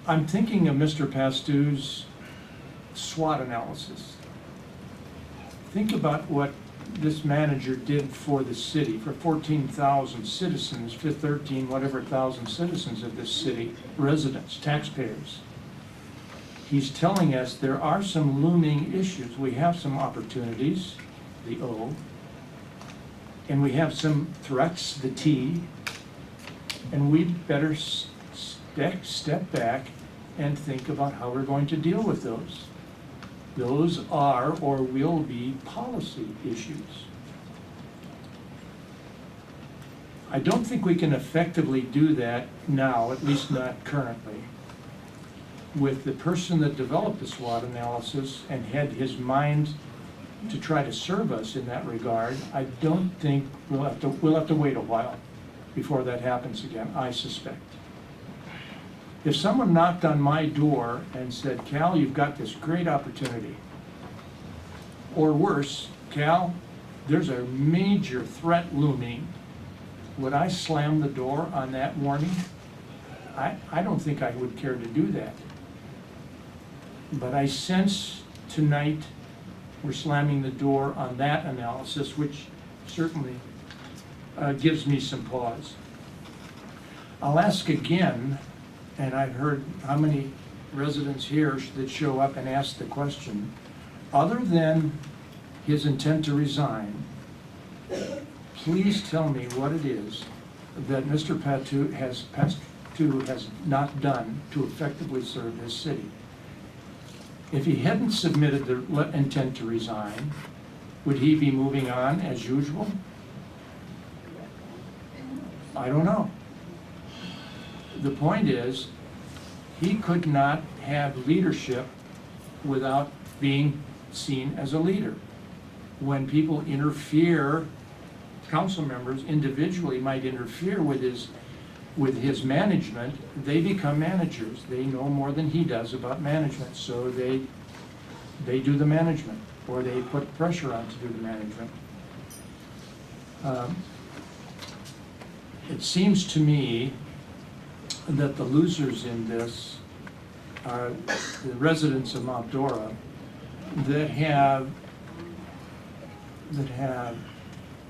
I'm thinking of Mr. Pastu's SWOT analysis. Think about what this manager did for the city, for 14,000 citizens, 13 whatever thousand citizens of this city, residents, taxpayers. He's telling us there are some looming issues. We have some opportunities, the O, and we have some threats, the T, and we better step back and think about how we're going to deal with those. Those are or will be policy issues. I don't think we can effectively do that now, at least not currently. With the person that developed the SWOT analysis and had his mind to try to serve us in that regard, I don't think we'll have to wait a while before that happens again, I suspect. If someone knocked on my door and said, Cal, you've got this great opportunity, or worse, Cal, there's a major threat looming, would I slam the door on that warning? I don't think I would care to do that. But I sense tonight we're slamming the door on that analysis, which certainly gives me some pause. I'll ask again, and I've heard how many residents here that show up and ask the question, other than his intent to resign, please tell me what it is that Mr. Patu has not done to effectively serve his city. If he hadn't submitted the intent to resign, would he be moving on as usual? I don't know. The point is, he could not have leadership without being seen as a leader. When people interfere, council members individually might interfere with his management, they become managers. They know more than he does about management, so they do the management, or they put pressure on to do the management. It seems to me that the losers in this are the residents of Mount Dora that have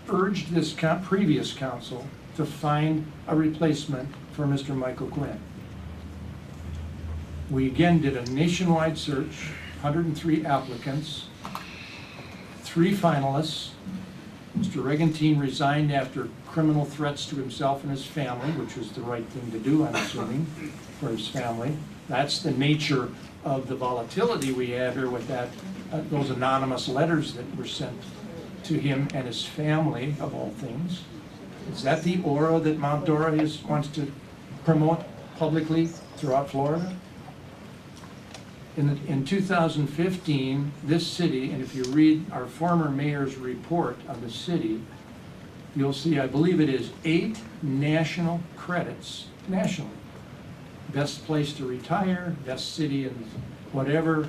urged this previous council to find a replacement for Mr. Michael Quinn. We again did a nationwide search, 103 applicants, 3 finalists. Mr. Regentine resigned after criminal threats to himself and his family, which was the right thing to do, I'm assuming, for his family. That's the nature of the volatility we have here with that, those anonymous letters that were sent to him and his family, of all things. Is that the aura that Mount Dora wants to promote publicly throughout Florida? In 2015, this city, and if you read our former mayor's report on the city, you'll see, I believe it is 8 national credits, nationally. Best place to retire, best city in whatever,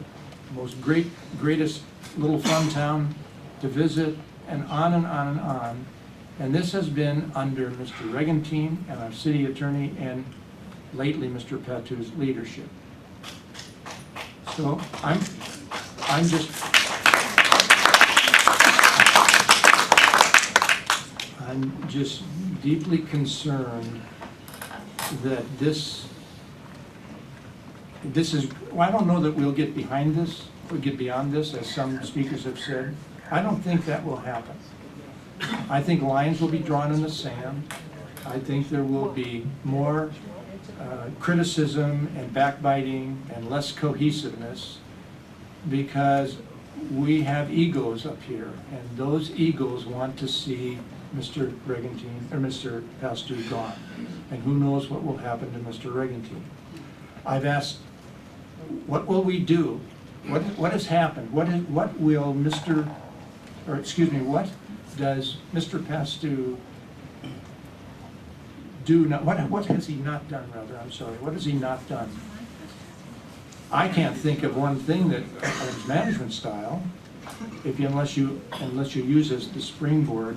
most greatest little fun town to visit, and on and on and on. And this has been under Mr. Regentine and our city attorney, and lately Mr. Patu's leadership. So I'm just deeply concerned that this is, well, I don't know that we'll get behind this, or get beyond this, as some speakers have said. I don't think that will happen. I think lines will be drawn in the sand. I think there will be more criticism and backbiting and less cohesiveness, because we have egos up here, and those egos want to see Mr. Regentine or Mr. Pastu gone, and who knows what will happen to Mr. Regentine. I've asked, what will we do? What has happened? What does Mr. Pastu do now? What has he not done, rather? I'm sorry. What has he not done? I can't think of one thing that his management style, unless you use as the springboard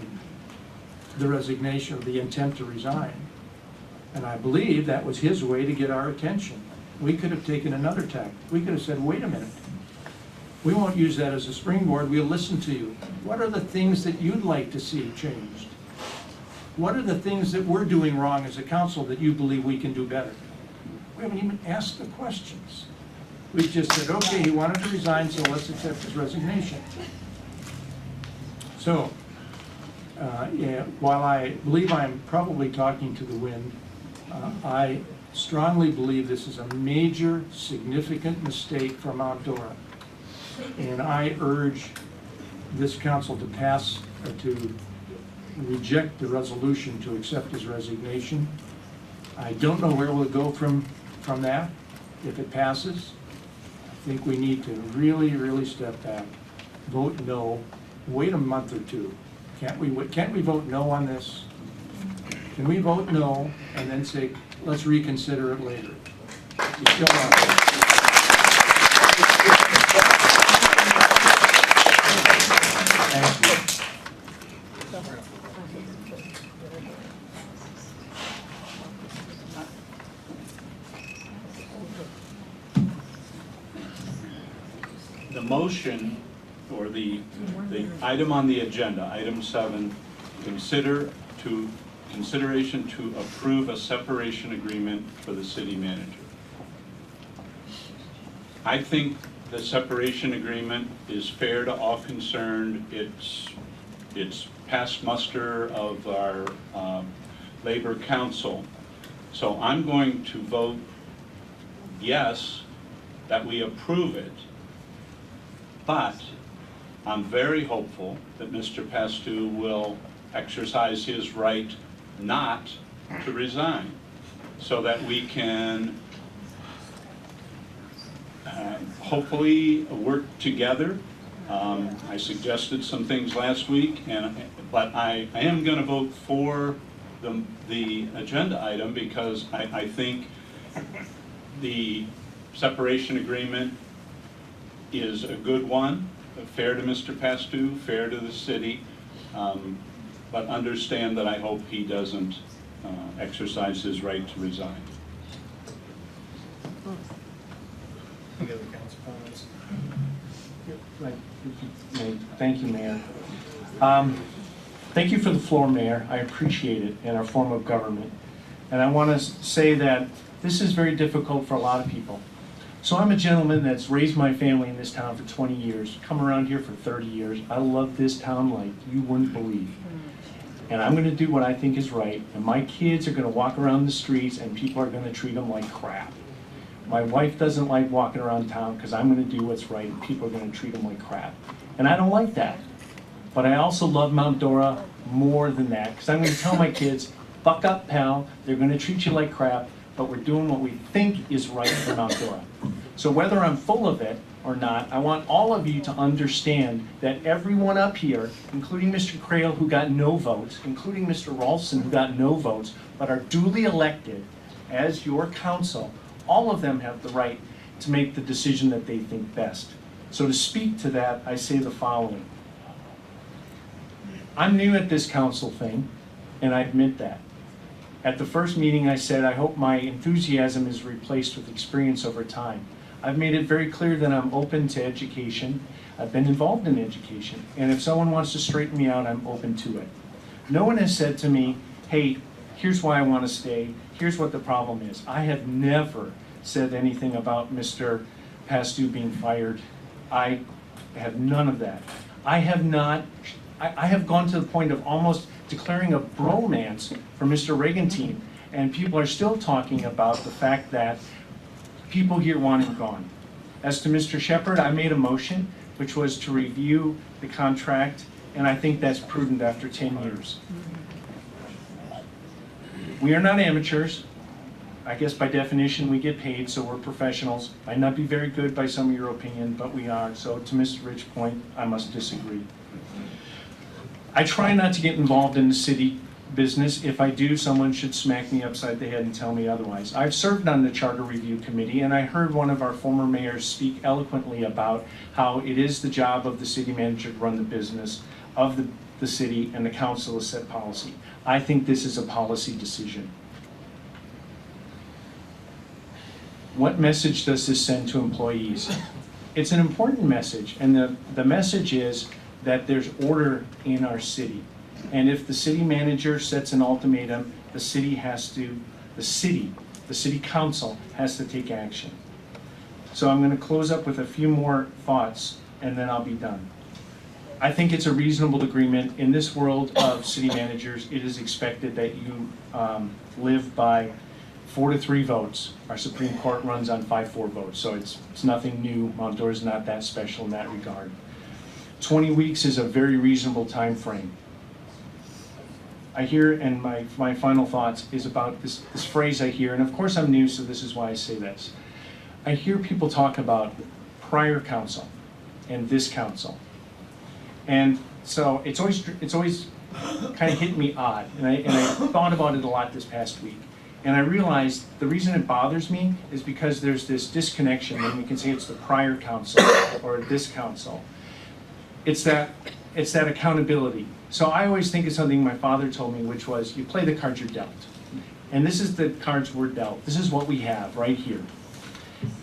the resignation or the intent to resign. And I believe that was his way to get our attention. We could have taken another tack. We could have said, wait a minute. We won't use that as a springboard. We'll listen to you. What are the things that you'd like to see changed? What are the things that we're doing wrong as a council that you believe we can do better? We haven't even asked the questions. We've just said, okay, he wanted to resign, so let's accept his resignation. So, yeah, while I believe I'm probably talking to the wind, I strongly believe this is a major, significant mistake for Mount Dora. And I urge this council to pass, or to reject the resolution to accept his resignation. I don't know where we'll go from that if it passes. I think we need to really, really step back, vote no, wait a month or two. Can't we vote no on this? Can we vote no and then say, let's reconsider it later? You still want it. Thank you. The motion, or the item on the agenda, item 7, consideration to approve a separation agreement for the city manager. I think the separation agreement is fair to all concerned. It's past muster of our labor council. So I'm going to vote yes, that we approve it. But I'm very hopeful that Mr. Pastu will exercise his right not to resign, so that we can hopefully work together. I suggested some things last week, but I am going to vote for the agenda item because I think the separation agreement is a good one, fair to Mr. Pastu, fair to the city, but understand that I hope he doesn't exercise his right to resign. Any other council comments? Thank you, Mayor. Thank you for the floor, Mayor. I appreciate it in our form of government. And I want to say that this is very difficult for a lot of people. So I'm a gentleman that's raised my family in this town for 20 years, come around here for 30 years. I love this town like you wouldn't believe. And I'm going to do what I think is right. And my kids are going to walk around the streets and people are going to treat them like crap. My wife doesn't like walking around town because I'm going to do what's right and people are going to treat them like crap. And I don't like that. But I also love Mount Dora more than that because I'm going to tell my kids, buck up, pal. They're going to treat you like crap, but we're doing what we think is right for Mount Dora. So whether I'm full of it or not, I want all of you to understand that everyone up here, including Mr. Crail, who got no votes, including Mr. Rolfson, who got no votes, but are duly elected as your council, all of them have the right to make the decision that they think best. So to speak to that, I say the following. I'm new at this council thing, and I admit that. At the first meeting I said, I hope my enthusiasm is replaced with experience over time. I've made it very clear that I'm open to education. I've been involved in education, and if someone wants to straighten me out, I'm open to it. No one has said to me, hey, here's why I want to stay, here's what the problem is. I have never said anything about Mr. Pastu being fired. I have none of that. I have gone to the point of almost declaring a bromance for Mr. Regentine, and people are still talking about the fact that people here want him gone. As to Mr. Shepard, I made a motion which was to review the contract, and I think that's prudent after 10 years. We are not amateurs. I guess by definition we get paid, so we're professionals. Might not be very good by some of your opinion, but we are. So to Mr. Rich's point, I must disagree. I try not to get involved in the city business. If I do, someone should smack me upside the head and tell me otherwise. I've served on the Charter Review Committee, and I heard one of our former mayors speak eloquently about how it is the job of the city manager to run the business of the city, and the council to set policy. I think this is a policy decision. What message does this send to employees? It's an important message, and the message is that there's order in our city. And if the city manager sets an ultimatum, the city council has to take action. So I'm going to close up with a few more thoughts, and then I'll be done. I think it's a reasonable agreement. In this world of city managers, it is expected that you live by 4-3 votes. Our Supreme Court runs on 5-4 votes, so it's nothing new. Mount Dora is not that special in that regard. 20 weeks is a very reasonable time frame. I hear, and my final thoughts is about this phrase I hear, and of course I'm new, so this is why I say this. I hear people talk about prior council and this council. And so it's always kind of hit me odd, and I thought about it a lot this past week. And I realized the reason it bothers me is because there's this disconnection when we can say it's the prior council or this council. It's that accountability. So I always think of something my father told me, which was, you play the cards you're dealt. And this is the cards we're dealt. This is what we have right here.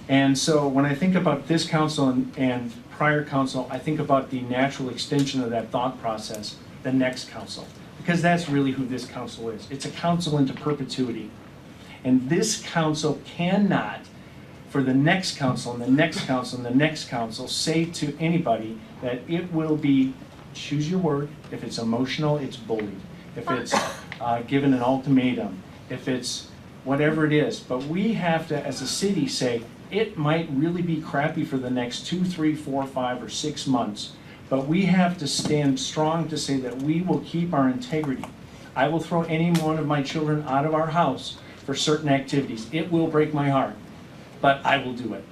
And so when I think about this council and prior council, I think about the natural extension of that thought process, the next council. Because that's really who this council is. It's a council into perpetuity. And this council cannot, for the next council and the next council and the next council, say to anybody that it will be, choose your word, if it's emotional, it's bullied. If it's given an ultimatum, if it's whatever it is. But we have to, as a city, say, it might really be crappy for the next 2, 3, 4, 5, or 6 months, but we have to stand strong to say that we will keep our integrity. I will throw any one of my children out of our house for certain activities. It will break my heart, but I will do it.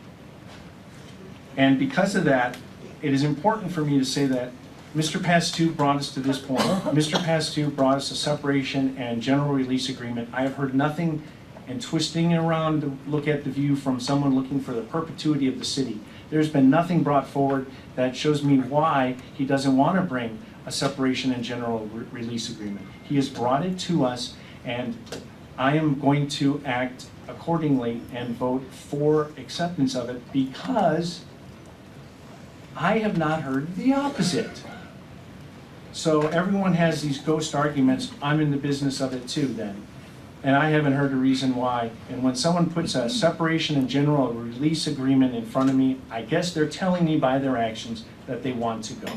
And because of that, it is important for me to say that Mr. Pastu brought us to this point. Mr. Pastu brought us a separation and general release agreement. I have heard nothing, and twisting around to look at the view from someone looking for the perpetuity of the city. There's been nothing brought forward that shows me why he doesn't want to bring a separation and general release agreement. He has brought it to us, and I am going to act accordingly and vote for acceptance of it, because I have not heard the opposite. So everyone has these ghost arguments. I'm in the business of it too then. And I haven't heard a reason why. And when someone puts a separation and general release agreement in front of me, I guess they're telling me by their actions that they want to go.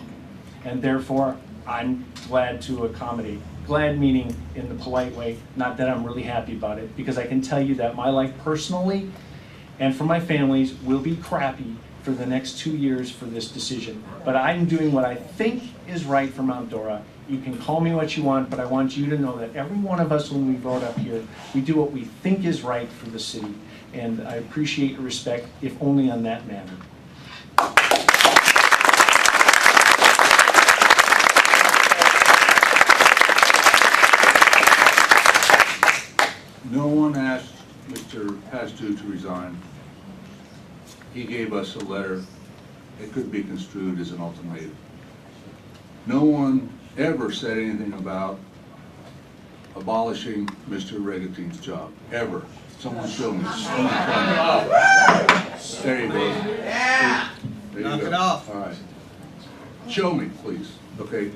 And therefore, I'm glad to accommodate. Glad meaning in the polite way, not that I'm really happy about it, because I can tell you that my life personally and for my families will be crappy for the next 2 years for this decision. But I'm doing what I think is right for Mount Dora. You can call me what you want, but I want you to know that every one of us, when we vote up here, we do what we think is right for the city. And I appreciate your respect, if only on that matter. No one asked Mr. Pastu to resign. He gave us a letter. It could be construed as an ultimatum. No one ever said anything about abolishing Mr. Regatine's job, ever. Someone show me. There you go. There you Knock go. it off. All right. Show me, please. Okay.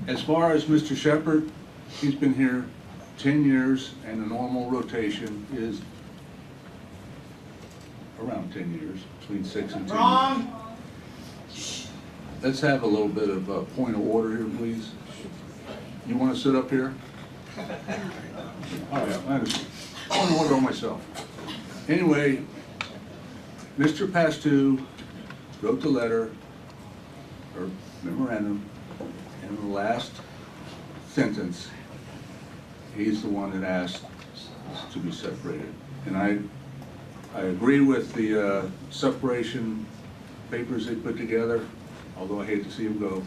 As far as Mr. Shepherd, he's been here 10 years, and the normal rotation is around 10 years, between 6 and 10 years. Let's have a little bit of a point of order here, please. You want to sit up here? All right, I understand. Point of order on myself. Anyway, Mr. Pastu wrote the letter, or memorandum, and in the last sentence, he's the one that asked to be separated. And I agree with the separation papers they put together, although I hate to see him go,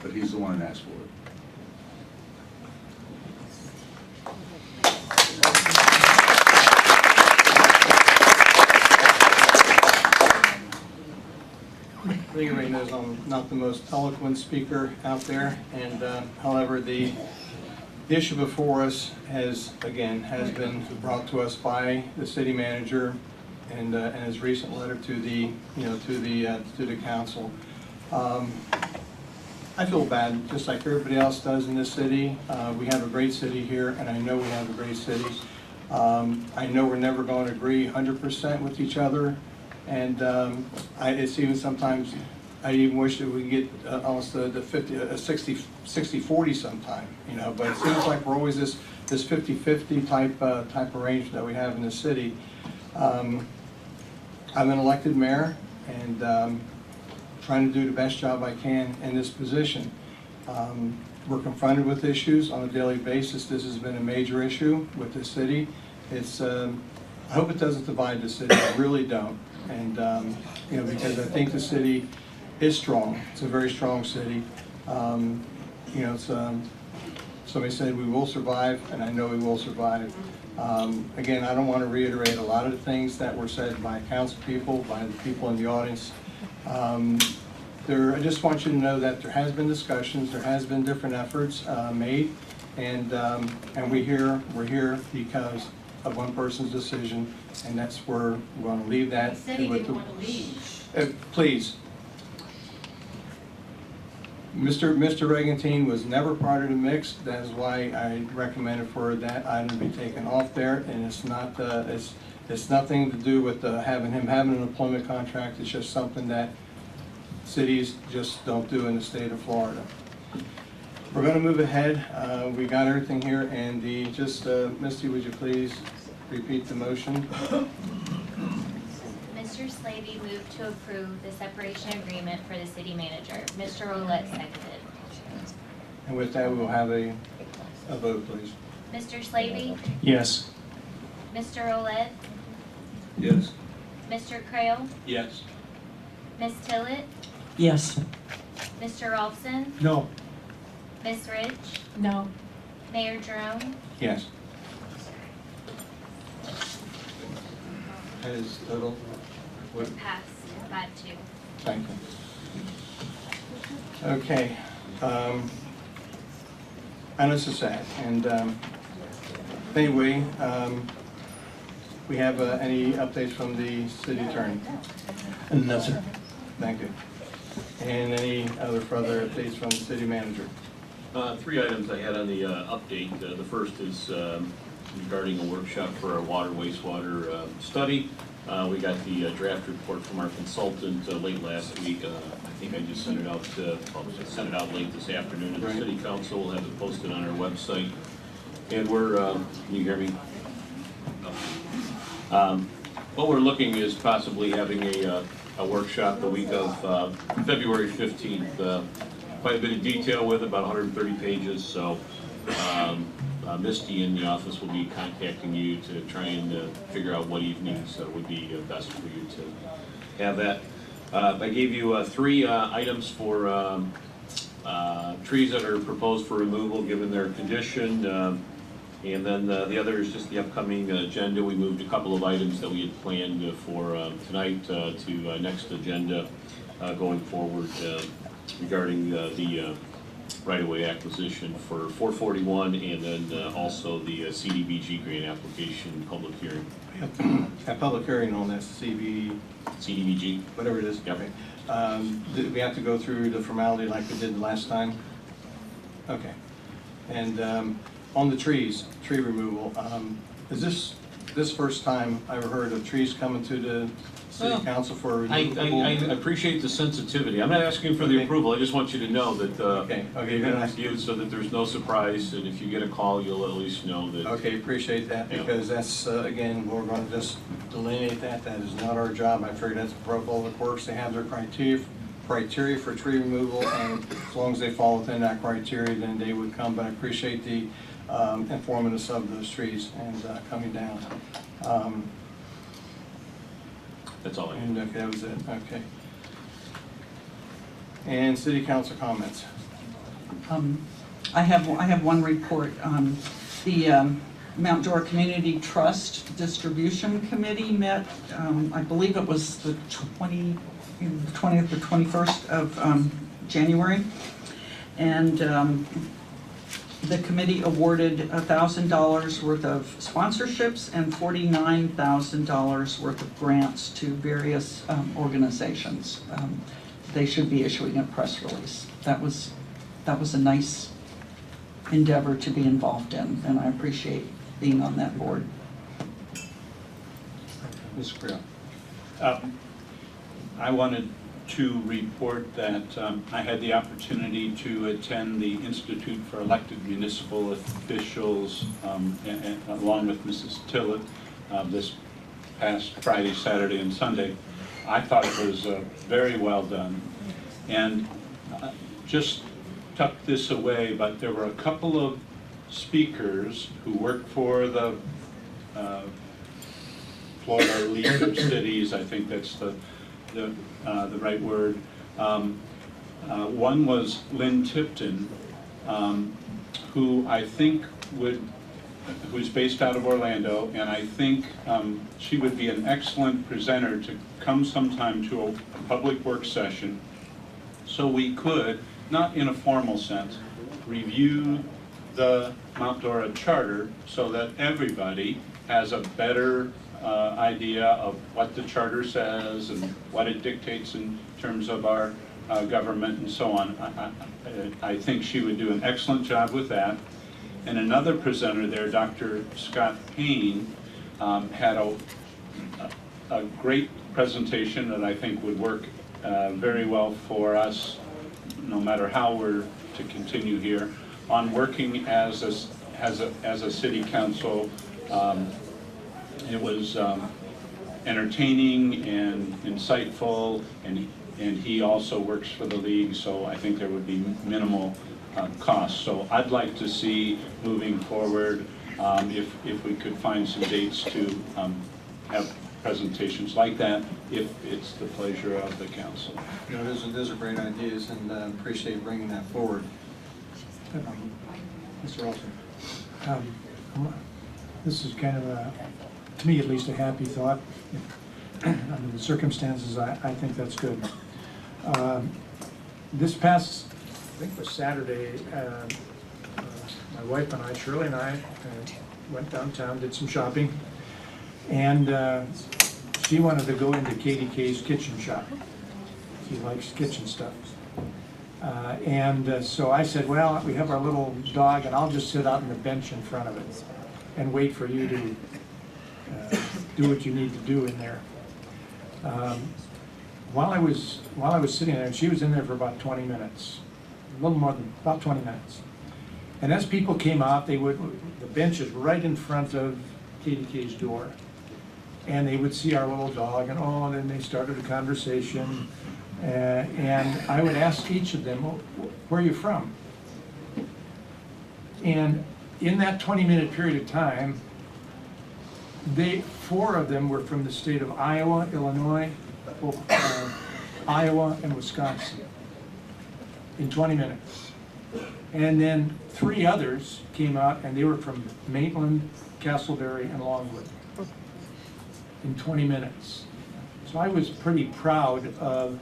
but he's the one that asked for it. I think everybody knows I'm not the most eloquent speaker out there, and however, the issue before us has been brought to us by the city manager and his recent letter to the, to the council. I feel bad, just like everybody else does in this city. We have a great city here, and I know we have a great city. I know we're never going to agree 100% with each other, and it's even sometimes, I even wish that we could get almost the 60-40 sometime, but it seems like we're always this 50-50 type arrangement that we have in the city. I'm an elected mayor, and trying to do the best job I can in this position. We're confronted with issues on a daily basis. This has been a major issue with the city. It's, I hope it doesn't divide the city, I really don't. And, because I think the city is strong. It's a very strong city. It's, somebody said we will survive, and I know we will survive. Again, I don't want to reiterate a lot of the things that were said by council people, by the people in the audience. I just want you to know that there has been discussions, there has been different efforts made, and we're here because of one person's decision, and that's where we're going to leave that. He said he didn't want to leave. Please. Mr. Regentine was never part of the mix. That is why I recommended for that item to be taken off there, and it's not, it's nothing to do with him having an employment contract. It's just something that cities just don't do in the state of Florida. We're going to move ahead. We got everything here, and Misty, would you please repeat the motion? Mr. Slavy moved to approve the separation agreement for the city manager. Mr. Roulette seconded. And with that, we will have a vote, please. Mr. Slavy, Yes. Mr. Roulette, Yes. Mr. Crail, Yes. Ms. Tillett, Yes. Mr. Rolfson, No. Ms. Rich, No. Mayor Jerome. Yes. That is total. What? Passed 5-2. Thank you. Okay. I know this is sad, and anyway, we have any updates from the city attorney? No, sir. Thank you. And any other further updates from the city manager? 3 items I had on the update. The first is regarding a workshop for our water wastewater study. We got the draft report from our consultant late last week. I think I just sent it out, sent it out late this afternoon to the city council. We'll have it posted on our website. And we're, can you hear me? What we're looking is possibly having a workshop the week of February 15th. Quite a bit of detail with about 130 pages, so Misty in the office will be contacting you to try and figure out what evenings would be best for you to have that. I gave you 3 items for trees that are proposed for removal given their condition, and then the other is just the upcoming agenda. We moved a couple of items that we had planned for tonight to next agenda going forward regarding the right-of-way acquisition for 441, and then also the CDBG grant application public hearing. A public hearing on this CDBG? whatever it is. Yep. Okay. Do we have to go through the formality like we did the last time? Okay. And on the tree removal, is this first time I ever heard of trees coming to the city council for I removal? appreciate the sensitivity. I'm not asking for the Okay. approval, I just want you to know that Okay, you're good. reviewed so that there's no surprise, and if you get a call, you'll at least know that. Okay, appreciate that, Yeah. because that's, again, we're gonna just delineate that. That is not our job. I figured that's Public Works. They have their criteria for tree removal, and as long as they fall within that criteria, then they would come. But I appreciate the informativeness of those trees and coming down. That's all I And have. okay, that was it, okay. And city council comments. I have one report. The Mount Dora Community Trust Distribution Committee met, I believe it was the 20th or 21st of January. And The committee awarded $1,000 worth of sponsorships and $49,000 worth of grants to various organizations. They should be issuing a press release. That was a nice endeavor to be involved in, and I appreciate being on that board. Mr. Creel. I wanted to report that I had the opportunity to attend the Institute for Elected Municipal Officials and along with Mrs. Tillett this past Friday, Saturday, and Sunday. I thought it was very well done. And just tucked this away, but there were a couple of speakers who work for the Florida League of Cities, I think that's the right word. One was Lynn Tipton, who I think who's based out of Orlando, and I think she would be an excellent presenter to come sometime to a public work session so we could, not in a formal sense, review the Mount Dora Charter so that everybody has a better idea of what the charter says and what it dictates in terms of our government and so on. I think she would do an excellent job with that. And another presenter there, Dr. Scott Payne, had a great presentation that I think would work very well for us, no matter how we're to continue here, on working as a city council. It was entertaining and insightful, and he also works for the league, so I think there would be minimal cost. So I'd like to see moving forward, if we could find some dates to have presentations like that, if it's the pleasure of the council. You know, those are great ideas, and appreciate bringing that forward. Mr. Olson. This is kind of a, to me at least, a happy thought. Under the circumstances, I think that's good. This past, I think it was Saturday, my wife and I, Shirley and I, went downtown, did some shopping, and she wanted to go into Katie K's kitchen shop. She likes kitchen stuff. So I said, well, we have our little dog, and I'll just sit out on the bench in front of it and wait for you to do what you need to do in there. While I was sitting there, and she was in there for about 20 minutes, a little more than about 20 minutes. And as people came out, the bench is right in front of Katie K's door. And they would see our little dog, and then they started a conversation. And I would ask each of them, well, where are you from? And in that 20-minute period of time, 4 of them were from the state of Iowa, Illinois, Iowa, and Wisconsin in 20 minutes. And then 3 others came out, and they were from Maitland, Castleberry, and Longwood in 20 minutes. So I was pretty proud of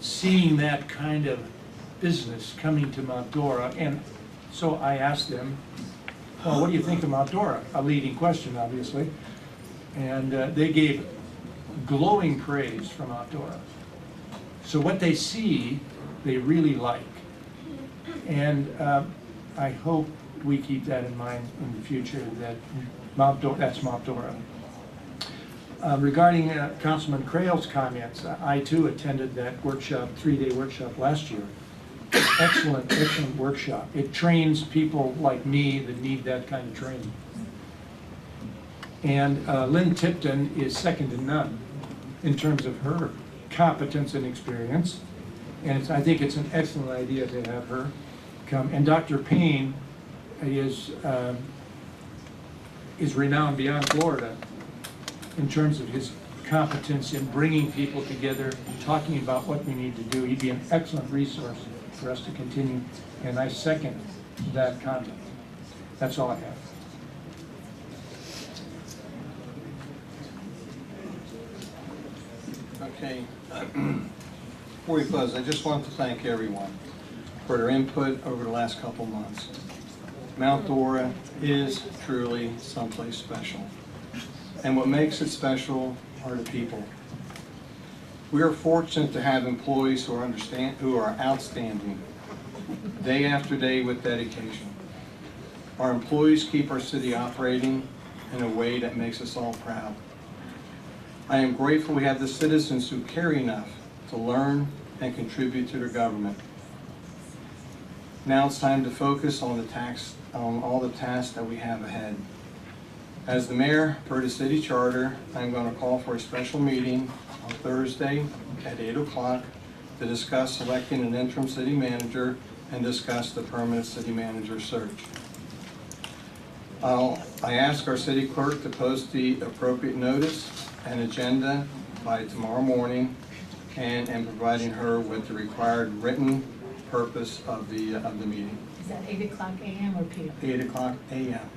seeing that kind of business coming to Mount Dora. And so I asked them, well, what do you think of Mount Dora? A leading question, obviously. And they gave glowing praise for Mount Dora. So what they see, they really like. And I hope we keep that in mind in the future, that that's Mount Dora. Regarding Councilman Crail's comments, I too attended that workshop, 3-day workshop last year. Excellent, excellent workshop. It trains people like me that need that kind of training. And Lynn Tipton is second to none in terms of her competence and experience. And I think it's an excellent idea to have her come. And Dr. Payne is renowned beyond Florida in terms of his competence in bringing people together, talking about what we need to do. He'd be an excellent resource for us to continue, and I second that comment. That's all I have. Okay. Before we close, I just want to thank everyone for their input over the last couple months. Mount Dora is truly someplace special. And what makes it special are the people. We are fortunate to have employees who are outstanding, day after day with dedication. Our employees keep our city operating in a way that makes us all proud. I am grateful we have the citizens who care enough to learn and contribute to their government. Now it's time to focus on all the tasks that we have ahead. As the mayor, per the city charter, I'm going to call for a special meeting on Thursday at 8 o'clock to discuss selecting an interim city manager and discuss the permanent city manager search. I ask our city clerk to post the appropriate notice and agenda by tomorrow morning and providing her with the required written purpose of the meeting. Is that 8 o'clock a.m. or p.m.? 8 o'clock a.m.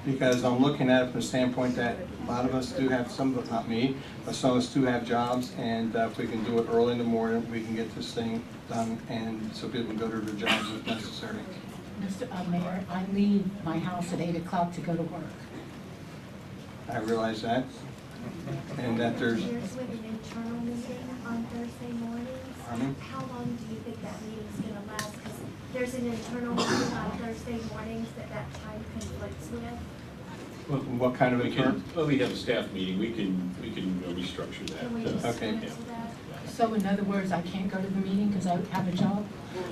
Because I'm looking at it from the standpoint that a lot of us do have, some of us, not me, but some of us do have jobs, and if we can do it early in the morning, we can get this thing done, and so people can go to their jobs if necessary. Mr. Mayor, I leave my house at 8 o'clock to go to work. I realize that, and that there's, Here's with an internal meeting on Thursday mornings. Pardon me? How long do you think that meeting's gonna last? Because there's an internal meeting on Thursday mornings that time conflicts with. what kind of a We term? can, well, we have a staff meeting, we can restructure Can we that. just Okay. cancel that? So in other words, I can't go to the meeting because I have a job?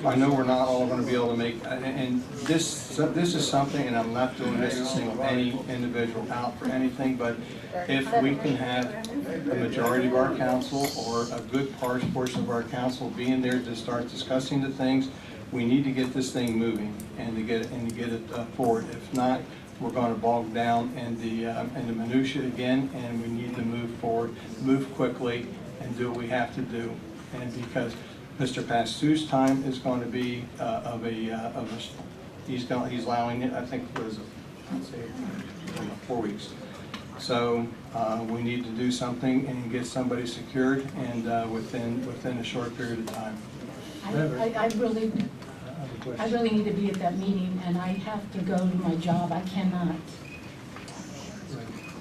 I know we're not all gonna be able to make, and this is something, and I'm not doing this to single any individual out for anything, but if we can have a majority of our council or a good portion of our council being there to start discussing the things, we need to get this thing moving and to get it forward. If not, we're gonna bog down in the minutia again, and we need to move forward, move quickly, and do what we have to do. And because Mr. Pastu's time is going to be he's allowing it, I think it was, let's say, 4 weeks. So we need to do something and get somebody secured and within a short period of time. I really need to be at that meeting, and I have to go to my job. I cannot.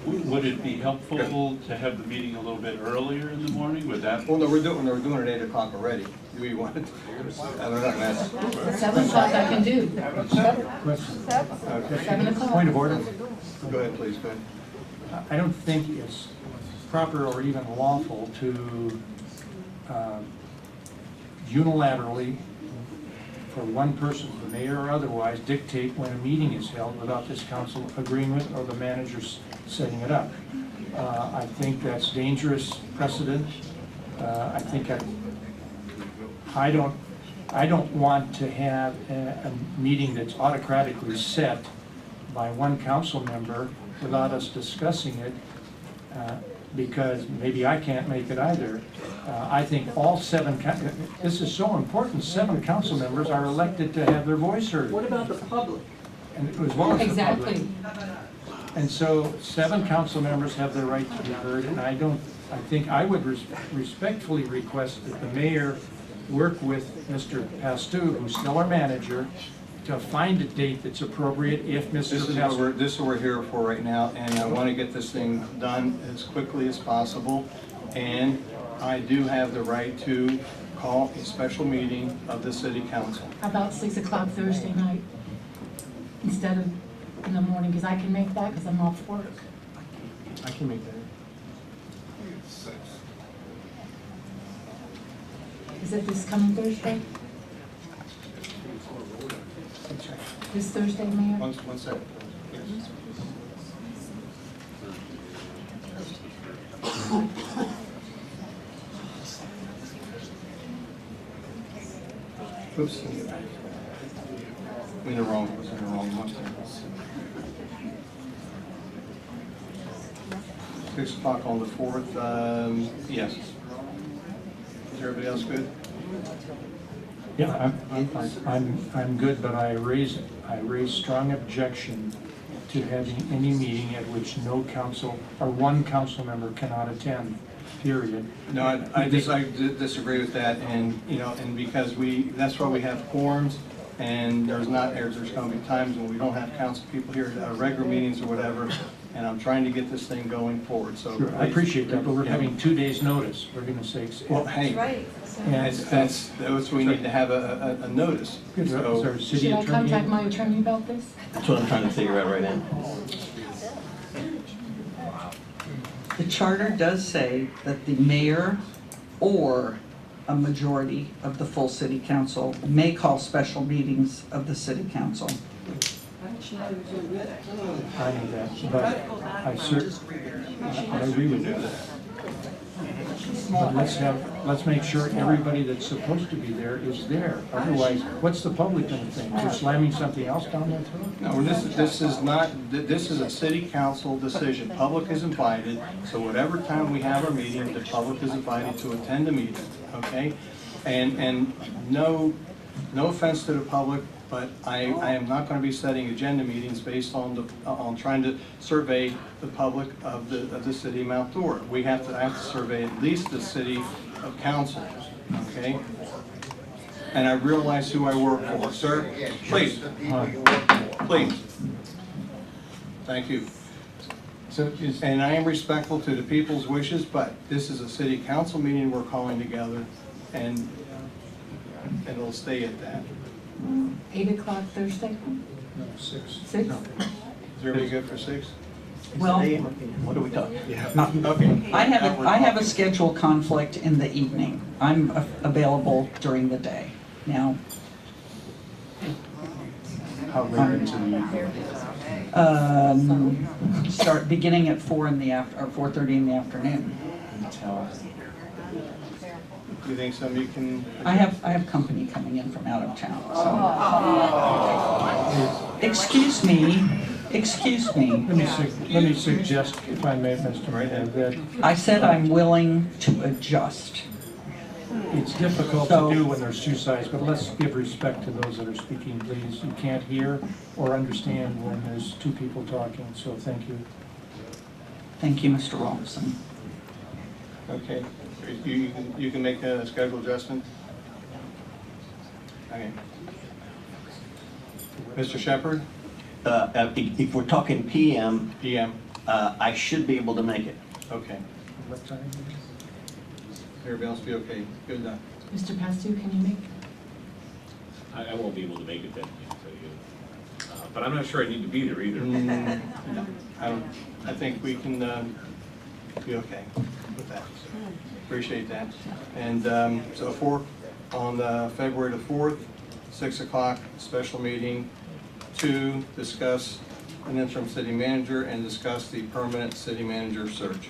Would it be helpful to have the meeting a little bit earlier in the morning? Would that? Well, no, we're doing it at 8 o'clock already. Do we want it? I don't know, that's, At 7 o'clock I can do. Question. 7 o'clock. Point of order. go ahead, please, go ahead. I don't think it's proper or even lawful to unilaterally, for one person, the mayor or otherwise, dictate when a meeting is held without this council agreeing with or the manager's setting it up. I think that's dangerous precedent. I think I don't want to have a meeting that's autocratically set by one council member without us discussing it, because maybe I can't make it either. I think all 7, this is so important, 7 council members are elected to have their voice heard. What about the public? And as well as the public. Exactly. And so 7 council members have the right to be heard, and I think I would respectfully request that the mayor work with Mr. Pastu, who's still our manager, to find a date that's appropriate if This Mr. is Pastu. what we're here for right now, and I want to get this thing done as quickly as possible. And I do have the right to call a special meeting of the city council. How about 6 o'clock Thursday night instead of in the morning? Because I can make that because I'm off work. I can make that. Is it this coming Thursday? This Thursday, Mayor? One second. Oops. In the wrong one. 6 o'clock on the 4th, yes. Is everybody else good? Yeah, I'm good, but I raise strong objection to having any meeting at which no council, or one council member cannot attend, period. No, I disagree with that, and, and because that's why we have quorums, And there's going to be times when we don't have council people here at our regular meetings or whatever, and I'm trying to get this thing going forward, so. Sure, I appreciate that, but we're Yeah. having 2 days' notice, for goodness sakes. Well, hey, that's what we need to have a notice. Is So, our city Should I attorney? contact my attorney about this? That's what I'm trying to figure out right now. The charter does say that the mayor or a majority of the full city council may call special meetings of the city council. I know that, but I agree with that. But let's make sure everybody that's supposed to be there is there. Otherwise, what's the public gonna think? We're slamming something else down their throat? no, this is not, this is a city council decision. Public is invited, so whatever time we have our meeting, the public is invited to attend the meeting, okay? And no offense to the public, but I am not going to be setting agenda meetings based on trying to survey the public of the city of Mount Dora. I have to survey at least the city of council, okay? And I realize who I work for. Sir, please, please. Thank you. So And I am respectful to the people's wishes, but this is a city council meeting we're calling together, and it'll stay at that. 8 o'clock Thursday? No, 6. 6? No. Is everybody good for 6? Well, What are we talking? Okay. I have a schedule conflict in the evening. I'm available during the day. Now, how late into the evening? start beginning at 4 in the or 4:30 in the afternoon. Until You think somebody can? I have company coming in from out of town, so. Excuse me. Let me suggest, if I may, Mr. Mayor, that I said I'm willing to adjust. it's difficult So- to do when there's two sides, but let's give respect to those that are speaking, please. You can't hear or understand when there's two people talking, so thank you. Thank you, Mr. Robinson. Okay, you can make a schedule adjustment? Okay. Mr. Shepherd, If we're talking PM, PM, I should be able to make it. okay. What time? Everybody else be okay? Good enough. Mr. Pastu, can you make? I won't be able to make it then, I'll tell you. But I'm not sure I need to be there either. I think we can be okay with that. Appreciate that. And so on February the 4th, 6 o'clock, special meeting to discuss an interim city manager and discuss the permanent city manager search.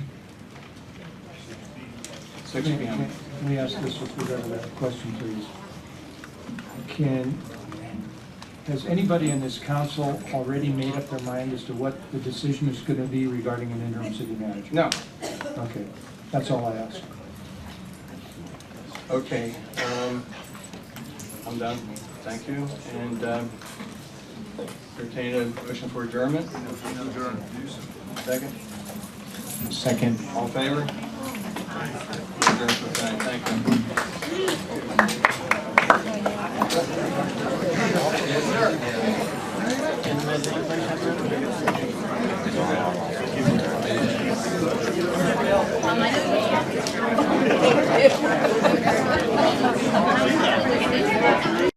6 p.m. Can we ask this with regard to that question, please? Has anybody in this council already made up their mind as to what the decision is going to be regarding an interim city manager? No. Okay, that's all I ask. Okay. I'm done. Thank you. And entertain a motion for adjournment. Second. second. All in favor? Adjourned for tonight. Thank you.